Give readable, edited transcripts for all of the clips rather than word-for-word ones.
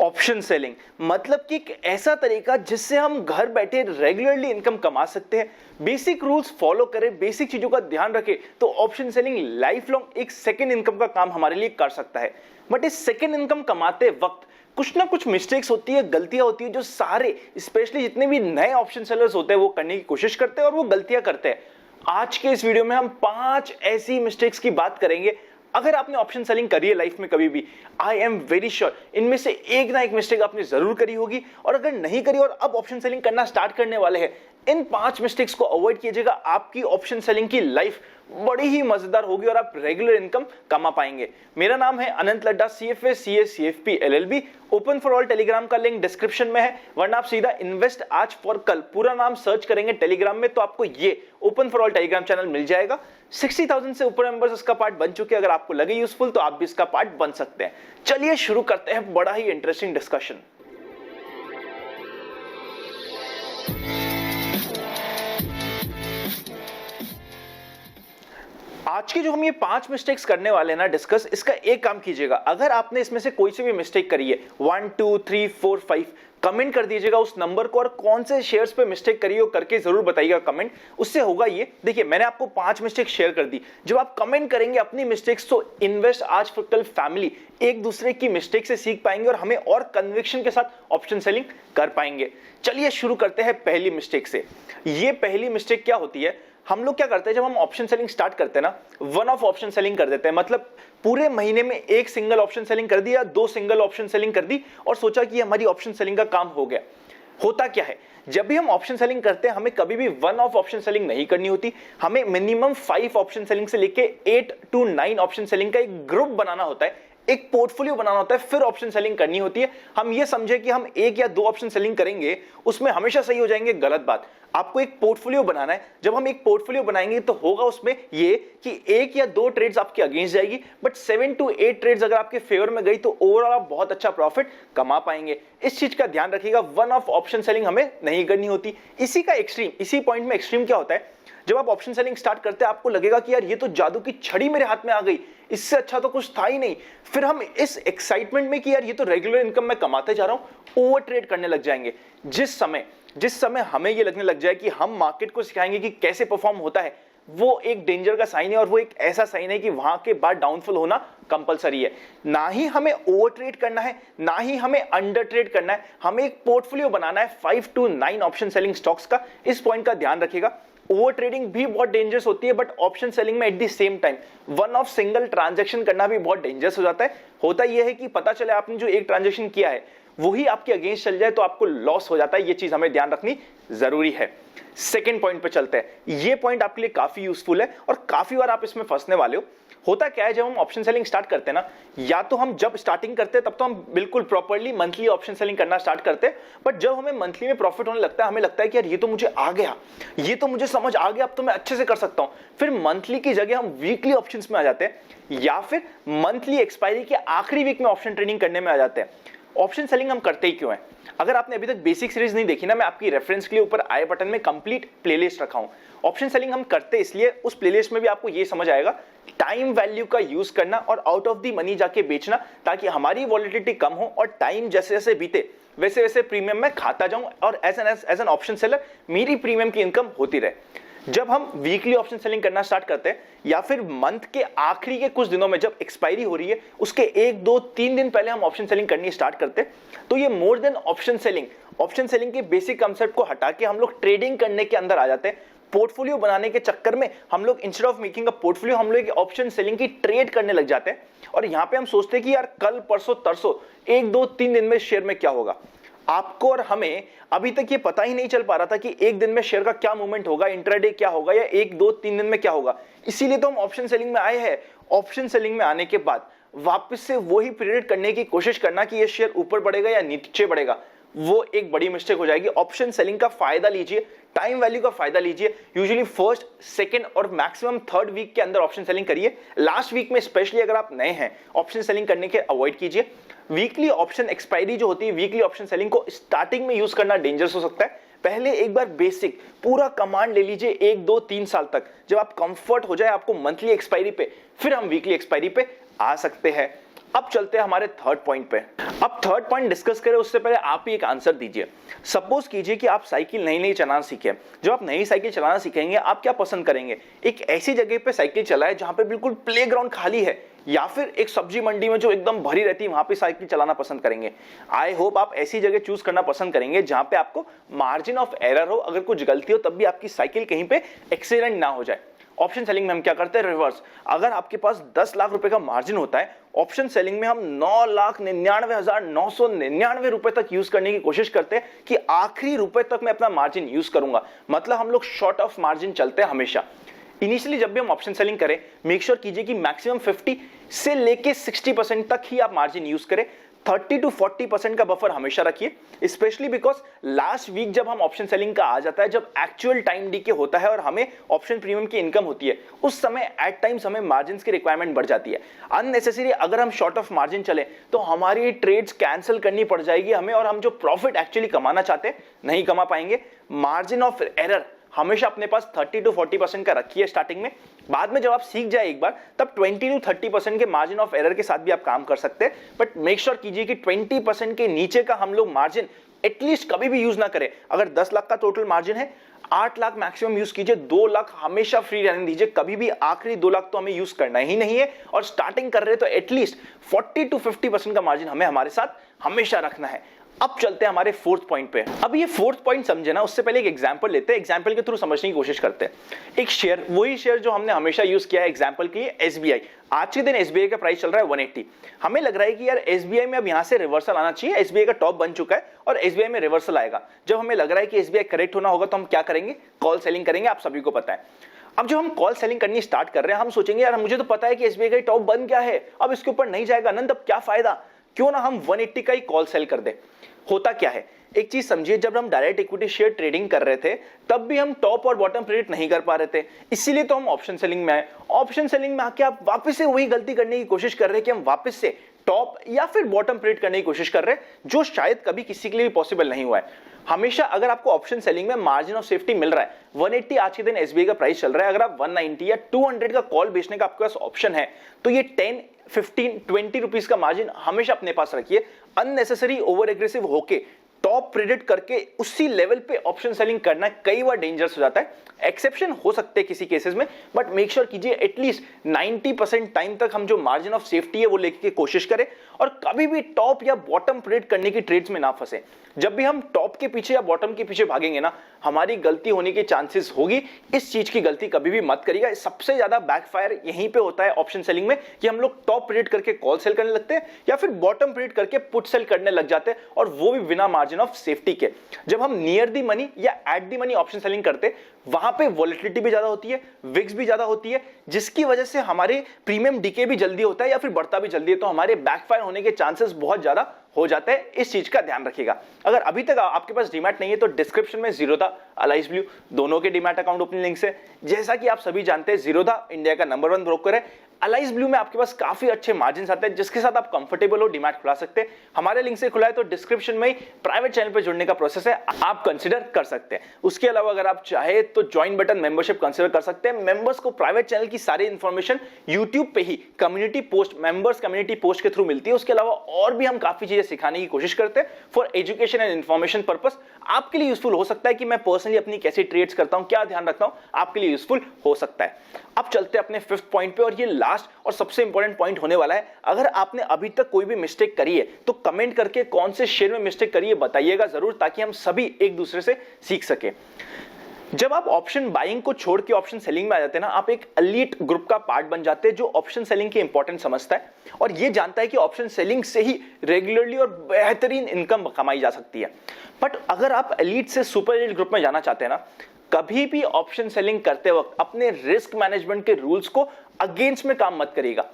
Option selling मतलब कि एक ऐसा तरीका जिससे हम घर बैठे रेगुलरली इनकम कमा सकते हैं। बेसिक रूल्स फॉलो करें, बेसिक चीजों का ध्यान रखें तो ऑप्शन सेलिंग लाइफ लॉन्ग एक सेकंड इनकम का काम हमारे लिए कर सकता है। बट इस सेकंड इनकम कमाते वक्त कुछ ना कुछ मिस्टेक्स होती है, गलतियां होती है जो सारे स्पेशली जितने भी नए ऑप्शन सेलर्स होते हैं वो करने की कोशिश करते हैं और वो गलतियां करते हैं। आज के इस वीडियो में हम 5 ऐसी मिस्टेक्स की बात करेंगे। अगर आपने ऑप्शन सेलिंग करी है लाइफ में कभी भी, आई एम वेरी श्योर इनमें से एक ना एक मिस्टेक आपने जरूर करी होगी। और अगर नहीं करी और अब ऑप्शन सेलिंग करना स्टार्ट करने वाले हैं, इन 5 मिस्टेक्स को अवॉइड कीजिएगा। आपकी ऑप्शन सेलिंग की लाइफ बड़ी ही मजेदार होगी और आप रेगुलर इनकम कमा पाएंगे। मेरा नाम है Anant Ladda, CFA CA CFP LLB। Open for all Telegram का लिंक डिस्क्रिप्शन में है, वरना आप सीधा इन्वेस्ट आज फॉर कल पूरा नाम सर्च करेंगे टेलीग्राम में तो आपको ये open for all Telegram channel मिल जाएगा। 60,000 से ऊपर मेंबर्स इसका पार्ट बन चुके हैं। अगर आपको लगे यूजफुल तो आप भी इसका पार्ट बन सकते हैं। चलिए शुरू करते हैं बड़ा ही इंटरेस्टिंग डिस्कशन। आज की जो हम ये 5 मिस्टेक्स करने वाले हैं ना डिस्कस, इसका एक काम कीजिएगा। अगर आपने इसमें से कोई सी भी मिस्टेक करी है 1 2 3 4 5 कमेंट कर दीजिएगा उस नंबर को, और कौन से शेयर्स पे मिस्टेक करी हो करके जरूर बताइएगा कमेंट। उससे होगा ये, देखिए मैंने आपको 5 मिस्टेक शेयर कर दी। जब आप कमेंट करेंगे अपनी मिस्टेक्स तो इन्वेस्ट आज फॉर कल फैमिली एक दूसरे की मिस्टेक से सीख पाएंगे और हमें और कन्विक्शन के साथ ऑप्शन सेलिंग कर पाएंगे। चलिए शुरू करते हैं पहली मिस्टेक से। ये पहली मिस्टेक क्या होती है, हम लोग क्या करते हैं जब हम ऑप्शन सेलिंग स्टार्ट करते हैं ना, वन ऑफ ऑप्शन सेलिंग कर देते हैं। मतलब पूरे महीने में एक सिंगल ऑप्शन सेलिंग कर दी या 2 सिंगल ऑप्शन सेलिंग कर दी और सोचा कि हमारी ऑप्शन सेलिंग का काम हो गया। होता क्या है, जब भी हम ऑप्शन सेलिंग करते हैं हमें कभी भी वन ऑफ ऑप्शन सेलिंग नहीं करनी होती। हमें मिनिमम 5 ऑप्शन सेलिंग से लेके 8 to 9 ऑप्शन सेलिंग का एक ग्रुप बनाना होता है, एक पोर्टफोलियो बनाना होता है, फिर ऑप्शन सेलिंग करनी होती है। हम ये समझे कि हम 1 या 2 ऑप्शन सेलिंग करेंगे उसमें हमेशा सही हो जाएंगे, गलत बात। आपको एक पोर्टफोलियो बनाना है। जब हम एक पोर्टफोलियो बनाएंगे तो होगा उसमें ये कि 1 या 2 ट्रेड्स आपके अगेंस्ट जाएगी, बट 7 to 8 ट्रेड्स अगर आपके फेवर में गई तो ओवरऑल आप बहुत अच्छा प्रॉफिट कमा पाएंगे। इस चीज का ध्यान रखिएगा, वन ऑफ ऑप्शन सेलिंग हमें नहीं करनी होती। इसी का एक्सट्रीम, इसी पॉइंट में एक्सट्रीम क्या होता है, जब आप ऑप्शन सेलिंग स्टार्ट करते हैं आपको लगेगा कि यार ये तो जादू की छड़ी मेरे हाथ में आ गई, इससे अच्छा तो कुछ था ही नहीं। फिर हम इस एक्साइटमेंट में कि यार ये तो रेगुलर इनकम मैं कमाते जा रहा हूं, ओवर ट्रेड करने लग जाएंगे। जिस समय हमें ये लगने लग जाए कि हम मार्केट को सिखाएंगे कि कैसे परफॉर्म होता है, वो एक डेंजर का साइन है और वो एक ऐसा साइन है कि वहां के बाद डाउनफॉल होना कंपलसरी है। ना ही हमें ओवर ट्रेड करना है, ना ही हमें अंडर ट्रेड करना है। हमें एक पोर्टफोलियो बनाना है 5 to 9 ऑप्शन सेलिंग स्टॉक्स का। इस पॉइंट का ध्यान रखिएगा। ओवर ट्रेडिंग भी बहुत डेंजरस होती है, बट ऑप्शन सेलिंग में at the same time one of single transaction करना भी बहुत डेंजरस हो जाता है। होता यह है कि पता चले आपने जो एक ट्रांजैक्शन किया है वही आपके अगेंस्ट चल जाए तो आपको लॉस हो जाता है। ये चीज हमें ध्यान रखनी जरूरी है। सेकंड पॉइंट पे चलते हैं। ये पॉइंट आपके लिए काफी यूजफुल है और काफी बार आप इसमें फंसने वाले हो। होता क्या है, जब हम ऑप्शन सेलिंग स्टार्ट करते हैं ना, या तो हम जब स्टार्टिंग करते हैं तब तो हम बिल्कुल प्रॉपर्ली मंथली ऑप्शन सेलिंग करना स्टार्ट करते हैं, बट जब हमें मंथली में प्रॉफिट होने लगता है हमें लगता है कि यार ये तो मुझे आ गया, ये तो मुझे समझ आ गया, अब तो मैं अच्छे से कर सकता हूं। फिर मंथली की जगह हम वीकली ऑप्शंस में आ जाते हैं या फिर मंथली एक्सपायरी के आखिरी वीक में ऑप्शन ट्रेडिंग करने में आ जाते हैं। ऑप्शन सेलिंग हम करते ही क्यों है? अगर आपने अभी तक बेसिक सीरीज नहीं देखी ना, मैं आपकी रेफरेंस के लिए ऊपर आई बटन में कंप्लीट प्लेलिस्ट रखा हूं। ऑप्शन सेलिंग हम करते इसलिए, उस प्लेलिस्ट में भी आपको ये समझ आएगा, टाइम वैल्यू का यूज करना और आउट ऑफ द मनी जाके बेचना, ताकि हमारी वॉलिटिलिटी कम हो और टाइम जैसे जैसे बीते वैसे वैसे प्रीमियम में खाता जाऊं और एज एन ऑप्शन सेलर मेरी प्रीमियम की इनकम होती रहे। जब हम वीकली ऑप्शन सेलिंग करना स्टार्ट करते हैं या फिर मंथ के आखिरी के कुछ दिनों में जब एक्सपायरी हो रही है उसके 1 2 3 दिन पहले हम ऑप्शन सेलिंग करनी स्टार्ट करते हैं, तो ये मोर देन ऑप्शन सेलिंग के बेसिक कांसेप्ट को हटा के हम लोग ट्रेडिंग करने के अंदर आ जाते हैं। पोर्टफोलियो बनाने के चक्कर में हम लोग instead of making a portfolio हम लोग ऑप्शन सेलिंग की ट्रेड करने लग जाते हैं। और यहां पे हम सोचते हैं कि यार कल परसों तरसों 1 2 3 दिन में शेयर में क्या होगा। आपको और हमें अभी तक ये पता ही नहीं चल पा रहा था कि एक दिन में शेयर का क्या मूवमेंट होगा, इंट्राडे क्या होगा या 1 2 3 दिन में क्या होगा। इसीलिए तो हम ऑप्शन सेलिंग में आए हैं। ऑप्शन सेलिंग में आने के बाद वापस से वही प्रेडिक्ट करने की कोशिश करना कि ये शेयर ऊपर बढ़ेगा या नीचे बढ़ेगा, वो एक बड़ी मिस्टेक हो जाएगी। ऑप्शन सेलिंग का फायदा लीजिए, टाइम वैल्यू का फायदा लीजिए। यूजुअली फर्स्ट, सेकंड और मैक्सिमम थर्ड वीक के अंदर ऑप्शन सेलिंग करिए। लास्ट वीक में स्पेशली अगर आप नए हैं ऑप्शन सेलिंग करने के अवॉइड कीजिए। वीकली ऑप्शन एक्सपायरी जो होती है, वीकली ऑप्शन सेलिंग को स्टार्टिंग में यूज करना डेंजरस हो सकता है। पहले एक बार बेसिक पूरा कमांड ले लीजिए 1 2 3 साल तक। जब आप कंफर्ट हो जाए आपको मंथली एक्सपायरी पे, फिर हम वीकली एक्सपायरी पे आ सकते हैं। अब चलते हैं हमारे थर्ड पॉइंट पे। अब थर्ड पॉइंट डिस्कस करें उससे पहले आप ही एक आंसर दीजिए। सपोज कीजिए कि आप साइकिल नई चलाना सीखे। जब आप नई साइकिल चलाना सीखेंगे आप क्या पसंद करेंगे? एक ऐसी जगह पे साइकिल चलाए जहां पे बिल्कुल प्लेग्राउंड खाली है, या फिर एक सब्जी मंडी में जो एकदम भरी रहती है वहां पे साइकिल चलाना पसंद करेंगे? आई होप आप ऐसी जगह चूज करना पसंद करेंगे जहां पे आपको मार्जिन ऑफ एरर हो, अगर कुछ गलती हो तब भी आपकी साइकिल कहीं पे एक्सीडेंट ना हो जाए। ऑप्शन सेलिंग में हम क्या करते हैं? रिवर्स। अगर आपके पास 10 लाख रुपए का मार्जिन होता है, ऑप्शन सेलिंग में हम 9,99,999 रुपए तक यूज करने की कोशिश करते हैं कि आखिरी रुपए तक मैं अपना मार्जिन यूज करूंगा। मतलब हम लोग शॉर्ट ऑफ मार्जिन चलते हैं हमेशा। इनिशियली जब भी हम ऑप्शन सेलिंग करें, मेक श्योर कीजिए कि मैक्सिमम 50 से लेके 60% तक ही आप मार्जिन यूज करें। 30 to 40% का बफर हमेशा रखिए, स्पेशली बिकॉज लास्ट वीक जब हम ऑप्शन सेलिंग का आ जाता है, जब एक्चुअल टाइम डीके होता है और हमें ऑप्शन प्रीमियम की इनकम होती है, उस समय एट टाइम्स हमें मार्जिन की रिक्वायरमेंट बढ़ जाती है अननेसेसरी। अगर हम शॉर्ट ऑफ मार्जिन चले तो हमारी ट्रेड्स कैंसिल करनी पड़ जाएगी हमें, और हम जो प्रॉफिट एक्चुअली कमाना चाहते नहीं कमा पाएंगे। मार्जिन ऑफ एरर हमेशा अपने पास 30 to 40% का रखिए स्टार्टिंग में। बाद में जब आप सीख जाए एक बार, तब 20 to 30% के मार्जिन ऑफ एरर के साथ भी आप काम कर सकते हैं। बट मेक श्योर कीजिए कि 20% के नीचे का हम लोग मार्जिन एटलीस्ट कभी भी यूज ना करें। अगर 10 लाख का टोटल मार्जिन है, 8 लाख मैक्सिमम यूज कीजिए, 2 लाख हमेशा फ्री रहने दीजिए। कभी भी आखिरी 2 लाख तो हमें यूज करना ही नहीं है, और स्टार्टिंग कर रहे हैं तो एटलीस्ट 40 to 50% का मार्जिन हमें हमारे साथ हमेशा रखना है। अब चलते हैं हमारे फोर्थ पॉइंट पे। अब ये फोर्थ पॉइंट समझे ना, उससे पहले एक एग्जांपल लेते हैं, एग्जांपल के थ्रू समझने की कोशिश करते हैं। एक शेयर, वही शेयर जो हमने हमेशा यूज किया है एग्जांपल के लिए, एसबीआई। आज के दिन एसबीआई का प्राइस चल रहा है 180। हमें लग रहा है कि यार एसबीआई में अब यहां से रिवर्सल आना चाहिए, एसबीआई का टॉप बन चुका है और एसबीआई में रिवर्सल आएगा। जब हमें लग रहा है कि एसबीआई करेक्ट होना होगा तो हम क्या करेंगे? कॉल सेलिंग करेंगे, आप सभी को पता है। अब जब हम कॉल सेलिंग करनी स्टार्ट कर रहे हैं, हम सोचेंगे यार मुझे तो पता है कि एसबीआई का टॉप बन गया है, अब इसके ऊपर नहीं जाएगा अनंत, अब क्या फायदा, क्यों ना हम 180 का ही कॉल सेल कर दे। होता क्या है, एक चीज समझिए, जब हम डायरेक्ट इक्विटी शेयर ट्रेडिंग कर रहे थे तब भी हम टॉप और बॉटम प्रेडिक्ट नहीं कर पा रहे थे, इसीलिए तो हम ऑप्शन सेलिंग में आए। ऑप्शन सेलिंग में आके आप वापस से वही गलती करने की कोशिश कर रहे हैं कि हम वापस से टॉप या फिर बॉटम प्रेडिक्ट करने की कोशिश कर रहे हैं, जो शायद कभी किसी के लिए भी पॉसिबल नहीं हुआ है। हमेशा अगर आपको ऑप्शन सेलिंग में मार्जिन ऑफ सेफ्टी मिल रहा है, 180 आज के दिन एसबीआई का प्राइस चल रहा है, अगर आप 190 या 200 का कॉल बेचने का आपके पास ऑप्शन है, तो ये 10, 15, 20 रुपीज का मार्जिन हमेशा अपने पास रखिए। अननेसेसरी ओवर एग्रेसिव होके टॉप प्रेडिक्ट करके उसी लेवल पे ऑप्शन सेलिंग करना कई बार डेंजरस हो जाता है। एक्सेप्शन हो सकते हैं किसी केसेस में, बट मेक श्योर कीजिए एटलीस्ट 90% टाइम तक हम जो मार्जिन ऑफ सेफ्टी है वो लेके की कोशिश करें, और कभी भी टॉप या बॉटम प्रेडिक्ट करने की ट्रेड्स में ना फंसे। जब भी हम टॉप के पीछे या बॉटम के पीछे भागेंगे ना, हमारी गलती होने की चांसेस होगी। इस चीज की गलती कभी भी मत करिएगा। सबसे ज्यादा बैकफायर यहीं पे होता है ऑप्शन सेलिंग में, कि हम लोग टॉप प्रेडिक्ट करके कॉल सेल करने लगते हैं या फिर बॉटम प्रेडिक्ट करके पुट सेल करने लग जाते हैं, और वो भी बिना मार्जिन ऑफ सेफ्टी के। जब हम नियर दी मनी या at the money option selling करते, वहां पे वॉलेटिलिटी भी ज्यादा होती है, विक्स भी ज्यादा होती है, जिसकी वजह से हमारे प्रीमियम डीके भी जल्दी होता है या फिर बढ़ता भी जल्दी है, तो हमारे बैकफायर होने के चांसेस बहुत ज्यादा हो जाता है। इस चीज का ध्यान रखिएगा। अगर अभी तक आपके पास डीमैट नहीं है तो डिस्क्रिप्शन में जीरोधा, अलाइज ब्लू दोनों के डीमैट अकाउंट ओपनिंग लिंक्स है। जैसा कि आप सभी जानते हैं, जीरोधा इंडिया का नंबर 1 ब्रोकर है। अलाइज ब्लू में आपके पास काफी अच्छे मार्जिन आते हैं, जिसके साथ आप कंफर्टेबल हो डीमैट खुला सकते हैं। हमारे लिंक से खुला है तो डिस्क्रिप्शन में ही प्राइवेट चैनल पे जुड़ने का प्रोसेस है, आप कंसिडर कर सकते हैं। उसके अलावा अगर आप चाहे तो ज्वाइन बटन मेंबरशिप कंसिडर कर सकते हैं। मेंबर्स को प्राइवेट चैनल की सारी इंफॉर्मेशन यूट्यूब पे ही community post, members community post के थ्रू मिलती है। उसके अलावा और भी हम काफी चीजें सिखाने की कोशिश करते हैं for education and information purpose. आपके लिए यूजफुल हो सकता है कि मैं पर्सनली अपनी कैसी ट्रेड्स करता हूं, क्या ध्यान रखता हूं, आपके लिए यूजफुल हो सकता है। अब चलते हैं अपने फिफ्थ पॉइंट पे, और ये लास्ट और सबसे इंपॉर्टेंट पॉइंट होने वाला है। अगर आपने अभी तक कोई भी मिस्टेक करी है तो कमेंट करके कौन से शेयर में मिस्टेक करी है बताइएगा जरूर, ताकि हम सभी एक दूसरे से सीख सके। जब आप ऑप्शन बाइंग को छोड़ के ऑप्शन सेलिंग में आ जाते हैं ना, आप एक एलीट ग्रुप का पार्ट बन जाते हैं, जो ऑप्शन सेलिंग की इंपॉर्टेंस समझता है और ये जानता है कि ऑप्शन सेलिंग से ही रेगुलरली और बेहतरीन इनकम कमाई जा सकती है। बट अगर आप एलीट से सुपर एलीट ग्रुप में जाना चाहते हैं ना, कभी भी ऑप्शन सेलिंग करते वक्त अपने रिस्क मैनेजमेंट के रूल्स को अगेंस्ट में काम मत करिएगा।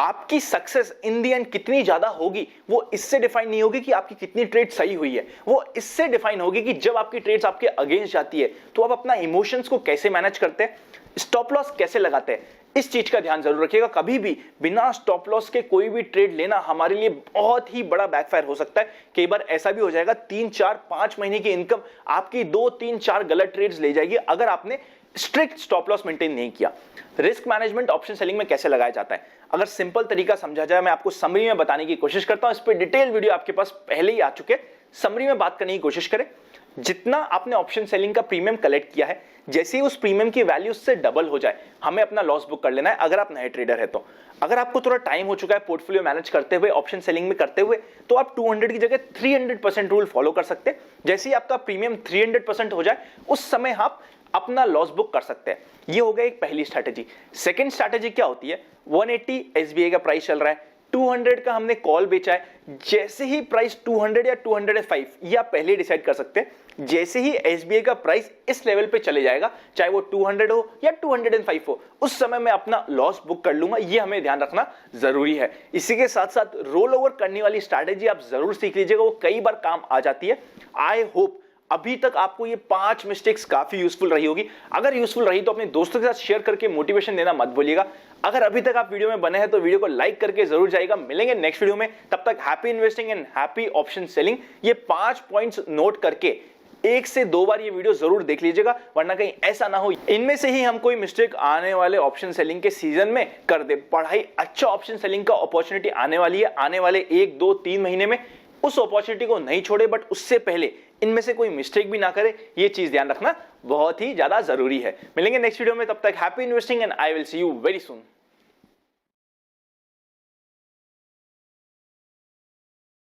आपकी सक्सेस इन दी एंड कितनी ज्यादा होगी वो इससे डिफाइन नहीं होगी कि आपकी कितनी ट्रेड सही हुई है, वो इससे डिफाइन होगी कि जब आपकी ट्रेड्स आपके अगेंस्ट जाती है तो आप अपना इमोशंस को कैसे मैनेज करते हैं, स्टॉप लॉस कैसे लगाते हैं। इस चीज का ध्यान जरूर रखिएगा। कभी भी बिना स्टॉप लॉस के कोई भी ट्रेड लेना हमारे लिए बहुत ही बड़ा बैकफायर हो सकता है। कई बार ऐसा भी हो जाएगा 3, 4, 5 महीने की इनकम आपकी 2, 3, 4 गलत ट्रेड्स ले जाएगी अगर आपने स्ट्रिक्ट स्टॉप लॉस मेंटेन नहीं किया। रिस्क मैनेजमेंट ऑप्शन सेलिंग में कैसे लगाया जाता है? अगर सिंपल तरीका समझा जाए, मैं आपको समरी में बताने की कोशिश करता हूं। इस पे डिटेल वीडियो आपके पास पहले ही आ चुके, समरी में बात करने की कोशिश करें। जितना आपने ऑप्शन सेलिंग का प्रीमियम कलेक्ट किया है, जैसे ही उस प्रीमियम की वैल्यू उससे डबल हो जाए, हमें अपना लॉस बुक कर लेना है अगर आप नए ट्रेडर है तो। अगर आपको थोड़ा टाइम हो चुका है पोर्टफोलियो मैनेज करते हुए, ऑप्शन सेलिंग में करते हुए, तो आप 200 की जगह 300% रूल फॉलो कर सकते हैं। जैसे ही आपका प्रीमियम 300% हो जाए, उस समय आप अपना लॉस बुक कर सकते हैं। ये हो गया एक पहली स्ट्रैटेजी। सेकंड स्ट्रैटेजी क्या होती है, 180 एसबीआई का प्राइस चल रहा है, 200 का हमने कॉल बेचा है। जैसे ही प्राइस 200 या 205, ये आप पहले डिसाइड कर सकते हैं। जैसे ही एसबीआई का प्राइस इस लेवल पे चले जाएगा, चाहे वो 200 हो या 205 हो, उस समय मैं अपना लॉस बुक कर लूंगा। ये हमें ध्यान रखना जरूरी है। इसी के साथ साथ रोल ओवर करने वाली स्ट्रैटेजी आप जरूर सीख लीजिएगा, वो कई बार काम आ जाती है। आई होप अभी तक आपको ये 5 मिस्टेक्स काफी यूजफुल रही होगी। अगर यूजफुल रही तो अपने दोस्तों के साथ शेयर करके मोटिवेशन देना मत भूलिएगा। अगर अभी तक आप वीडियो में बने हैं तो वीडियो को लाइक करके जरूर जाइएगा। मिलेंगे नेक्स्ट वीडियो में, तब तक happy investing and happy option selling. ये 5 पॉइंट्स नोट करके 1 से 2 बार ये वीडियो जरूर देख लीजिएगा, वरना कहीं ऐसा ना हो इनमें से ही हम कोई मिस्टेक आने वाले ऑप्शन सेलिंग के सीजन में कर दे। पढ़ाई अच्छा ऑप्शन सेलिंग का अपॉर्चुनिटी आने वाली है, आने वाले 1, 2, 3 महीने में। उस अपॉर्चुनिटी को नहीं छोड़े, बट उससे पहले इनमें से कोई मिस्टेक भी ना करे, ये चीज ध्यान रखना बहुत ही ज्यादा जरूरी है। मिलेंगे नेक्स्ट वीडियो में, तब तक happy investing and I will see you very soon.